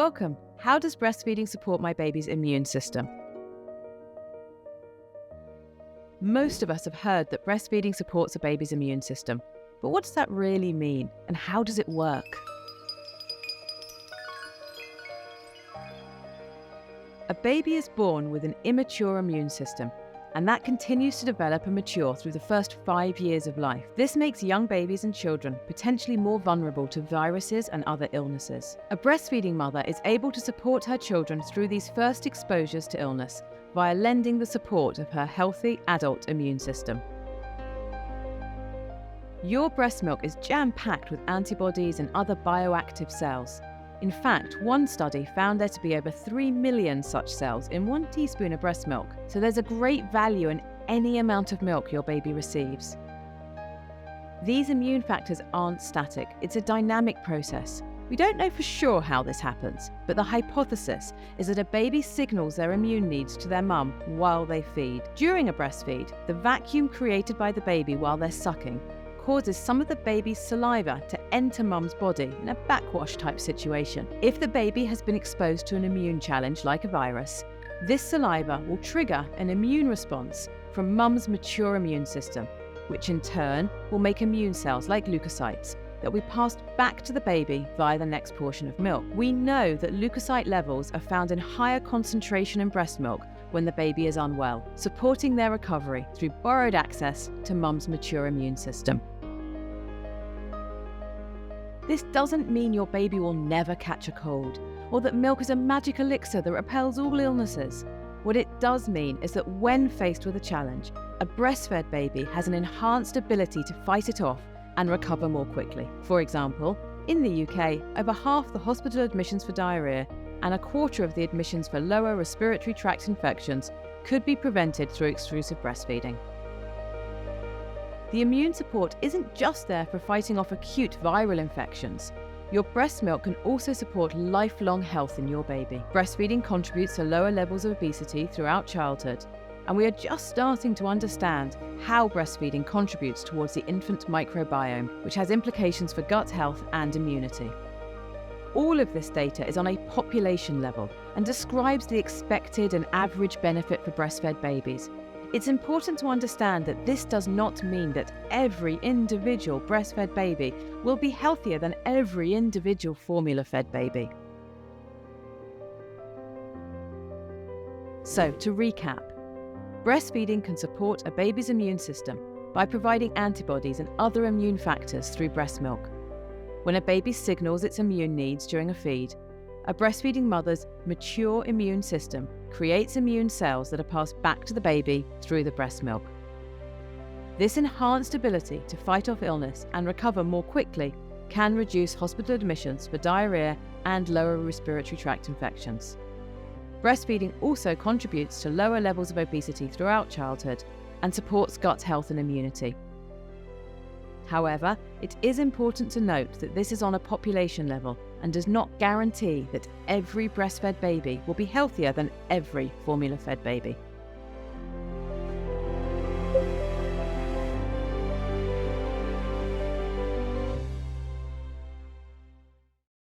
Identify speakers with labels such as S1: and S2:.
S1: Welcome. How does breastfeeding support my baby's immune system? Most of us have heard that breastfeeding supports a baby's immune system, but what does that really mean, and how does it work? A baby is born with an immature immune system, and that continues to develop and mature through the first 5 years of life. This makes young babies and children potentially more vulnerable to viruses and other illnesses. A breastfeeding mother is able to support her children through these first exposures to illness via lending the support of her healthy adult immune system. Your breast milk is jam-packed with antibodies and other bioactive cells. In fact, one study found there to be over 3 million such cells in 1 teaspoon of breast milk, so there's a great value in any amount of milk your baby receives. These immune factors aren't static, it's a dynamic process. We don't know for sure how this happens, but the hypothesis is that a baby signals their immune needs to their mum while they feed. During a breastfeed, the vacuum created by the baby while they're sucking causes some of the baby's saliva to enter mum's body in a backwash type situation. If the baby has been exposed to an immune challenge like a virus, this saliva will trigger an immune response from mum's mature immune system, which in turn will make immune cells like leukocytes that will be passed back to the baby via the next portion of milk. We know that leukocyte levels are found in higher concentration in breast milk when the baby is unwell, supporting their recovery through borrowed access to mum's mature immune system. This doesn't mean your baby will never catch a cold, or that milk is a magic elixir that repels all illnesses. What it does mean is that when faced with a challenge, a breastfed baby has an enhanced ability to fight it off and recover more quickly. For example, in the UK, over half the hospital admissions for diarrhoea and a quarter of the admissions for lower respiratory tract infections could be prevented through exclusive breastfeeding. The immune support isn't just there for fighting off acute viral infections. Your breast milk can also support lifelong health in your baby. Breastfeeding contributes to lower levels of obesity throughout childhood, and we are just starting to understand how breastfeeding contributes towards the infant microbiome, which has implications for gut health and immunity. All of this data is on a population level and describes the expected and average benefit for breastfed babies. It's important to understand that this does not mean that every individual breastfed baby will be healthier than every individual formula-fed baby. So, to recap, breastfeeding can support a baby's immune system by providing antibodies and other immune factors through breast milk. When a baby signals its immune needs during a feed, a breastfeeding mother's mature immune system creates immune cells that are passed back to the baby through the breast milk. This enhanced ability to fight off illness and recover more quickly can reduce hospital admissions for diarrhoea and lower respiratory tract infections. Breastfeeding also contributes to lower levels of obesity throughout childhood and supports gut health and immunity. However, it is important to note that this is on a population level and does not guarantee that every breastfed baby will be healthier than every formula-fed baby.